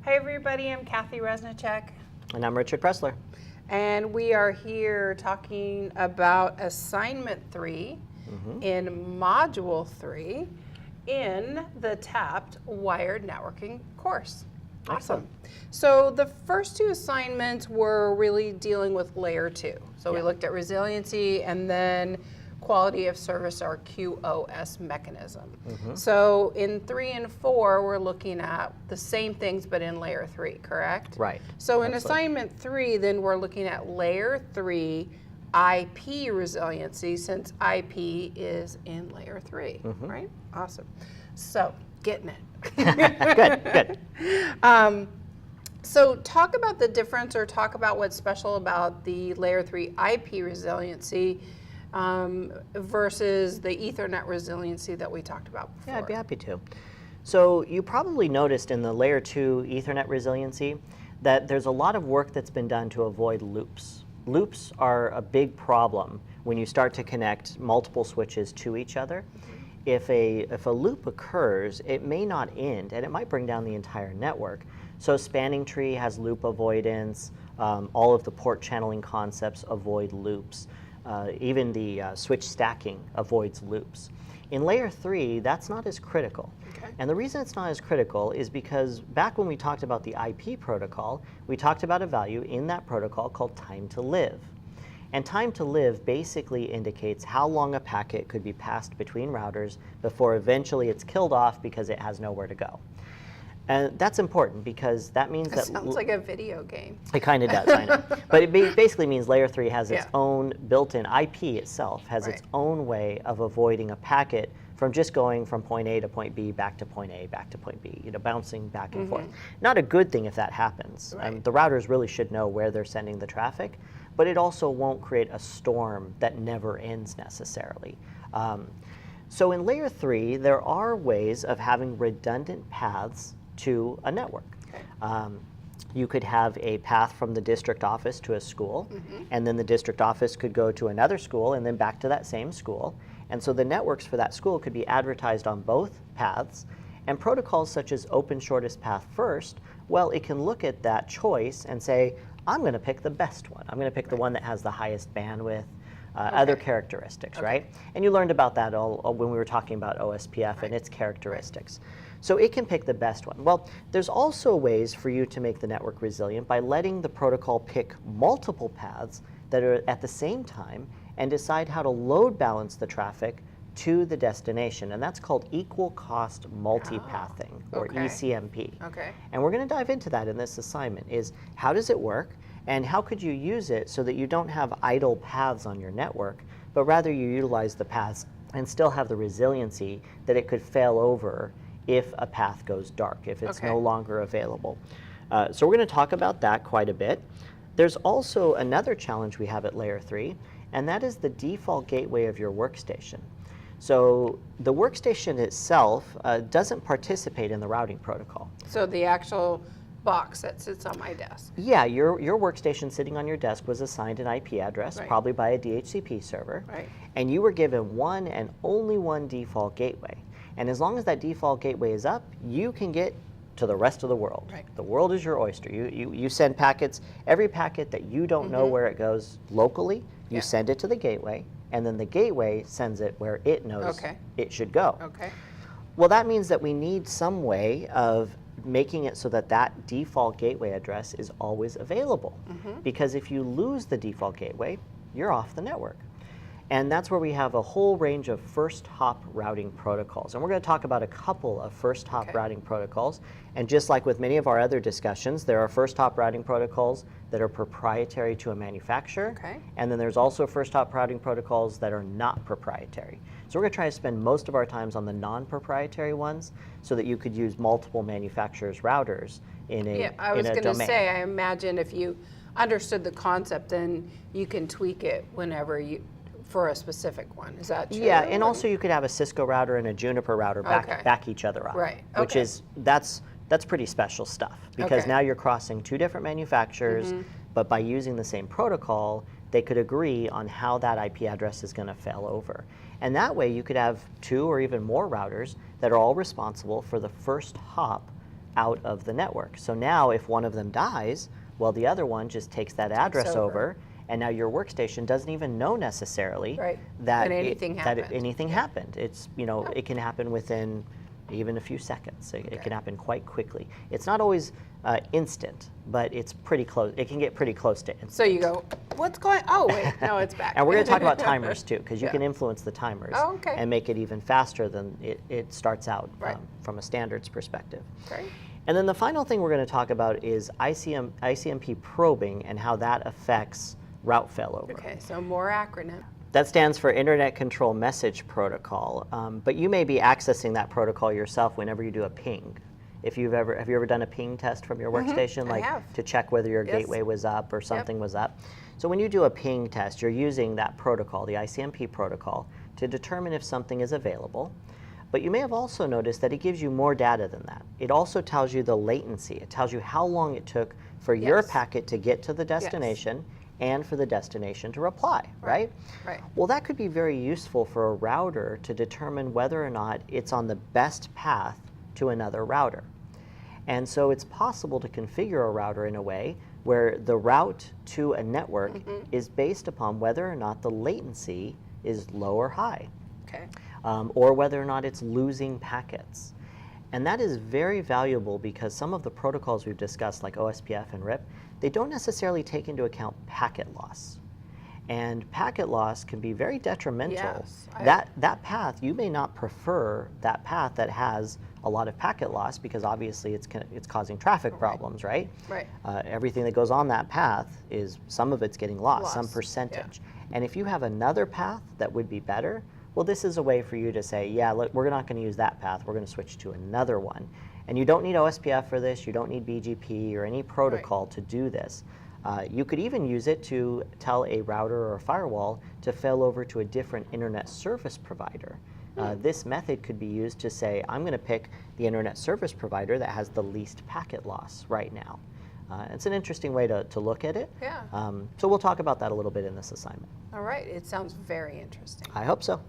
Hi everybody, I'm Kathy Resnicek. And I'm Richard Pressler. And we are here talking about Assignment 3 in Module 3 in the TAPD Wired Networking course. Awesome. So the first two assignments were really dealing with Layer 2. So we looked at resiliency and then quality of service, or QoS mechanism. So in 3 and 4, we're looking at the same things but in Layer 3, correct? Right. So in Assignment 3, then we're looking at Layer 3 IP resiliency, since IP is in Layer 3, right? Awesome. So, getting it. Good. So talk about the difference, or talk about what's special about the Layer 3 IP resiliency versus the Ethernet resiliency that we talked about before. Yeah, I'd be happy to. So you probably noticed in the Layer 2 Ethernet resiliency that there's a lot of work that's been done to avoid loops. Loops are a big problem when you start to connect multiple switches to each other. If a loop occurs, it may not end, and it might bring down the entire network. So spanning tree has loop avoidance. All of the port channeling concepts avoid loops. Even the switch stacking avoids loops. In Layer 3, that's not as critical. And the reason it's not as critical is because back when we talked about the IP protocol, we talked about a value in that protocol called time to live. And time to live basically indicates how long a packet could be passed between routers before eventually it's killed off because it has nowhere to go. And that's important because that means that sounds like a video game. It kind of does, I know. But it basically means Layer 3 has its own built-in IP itself, has its own way of avoiding a packet from just going from point A to point B, back to point A, back to point B, bouncing back and forth. Not a good thing if that happens. The routers really should know where they're sending the traffic, but it also won't create a storm that never ends necessarily. So in Layer 3, there are ways of having redundant paths to a network. You could have a path from the district office to a school, and then the district office could go to another school and then back to that same school. And so the networks for that school could be advertised on both paths. And protocols such as open shortest path first, well, it can look at that choice and say, I'm going to pick the best one. I'm going to pick the one that has the highest bandwidth, other characteristics, right? And you learned about that all when we were talking about OSPF and its characteristics. So it can pick the best one. Well, there's also ways for you to make the network resilient by letting the protocol pick multiple paths that are at the same time and decide how to load balance the traffic to the destination. And that's called equal cost multipathing, or ECMP. And we're going to dive into that in this assignment, is how does it work and how could you use it so that you don't have idle paths on your network, but rather you utilize the paths and still have the resiliency that it could fail over if a path goes dark, if it's no longer available. So we're going to talk about that quite a bit. There's also another challenge we have at Layer 3, and that is the default gateway of your workstation. So the workstation itself doesn't participate in the routing protocol. So the actual box that sits on my desk. Yeah, your workstation sitting on your desk was assigned an IP address, probably by a DHCP server, and you were given one and only one default gateway. And as long as that default gateway is up, you can get to the rest of the world. The world is your oyster. You send packets. Every packet that you don't know where it goes locally, you send it to the gateway, and then the gateway sends it where it knows it should go. Well, that means that we need some way of making it so that that default gateway address is always available. Because if you lose the default gateway, you're off the network. And that's where we have a whole range of first hop routing protocols. And we're going to talk about a couple of first hop routing protocols. And just like with many of our other discussions, there are first hop routing protocols that are proprietary to a manufacturer. And then there's also first hop routing protocols that are not proprietary. So we're going to try to spend most of our times on the non-proprietary ones so that you could use multiple manufacturers' routers in a domain. I was going to say, I imagine if you understood the concept, then you can tweak it whenever you, for a specific one. Is that true? Yeah, and also you could have a Cisco router and a Juniper router back each other up. Which is, that's pretty special stuff, because now you're crossing two different manufacturers, but by using the same protocol, they could agree on how that IP address is going to fail over. And that way you could have two or even more routers that are all responsible for the first hop out of the network. So now if one of them dies, well, the other one just takes that address over, and now your workstation doesn't even know necessarily that anything happened. It's, you know, it can happen within even a few seconds. It can happen quite quickly. It's not always instant, but it's pretty close. It can get pretty close to instant. So you go, what's going, oh wait, no, it's back. And we're going to talk about timers too, because you can influence the timers and make it even faster than it starts out from a standards perspective. And then the final thing we're going to talk about is ICMP probing and how that affects route failover. Okay, so more acronym. That stands for Internet Control Message Protocol, but you may be accessing that protocol yourself whenever you do a ping. Have you ever done a ping test from your workstation, like to check whether your gateway was up or something was up? So when you do a ping test, you're using that protocol, the ICMP protocol, to determine if something is available. But you may have also noticed that it gives you more data than that. It also tells you the latency. It tells you how long it took for your packet to get to the destination and for the destination to reply, right? Well, that could be very useful for a router to determine whether or not it's on the best path to another router. And so it's possible to configure a router in a way where the route to a network is based upon whether or not the latency is low or high. Or whether or not it's losing packets. And that is very valuable because some of the protocols we've discussed, like OSPF and RIP, they don't necessarily take into account packet loss. And packet loss can be very detrimental. That path, you may not prefer that path that has a lot of packet loss because obviously it's causing traffic problems, right? Everything that goes on that path is, some of it's getting lost, some percentage. And if you have another path that would be better, well, this is a way for you to say, yeah, look, we're not going to use that path. We're going to switch to another one. And you don't need OSPF for this. You don't need BGP or any protocol to do this. You could even use it to tell a router or a firewall to fail over to a different internet service provider. This method could be used to say, I'm going to pick the internet service provider that has the least packet loss right now. It's an interesting way to look at it. So we'll talk about that a little bit in this assignment. All right. It sounds very interesting. I hope so.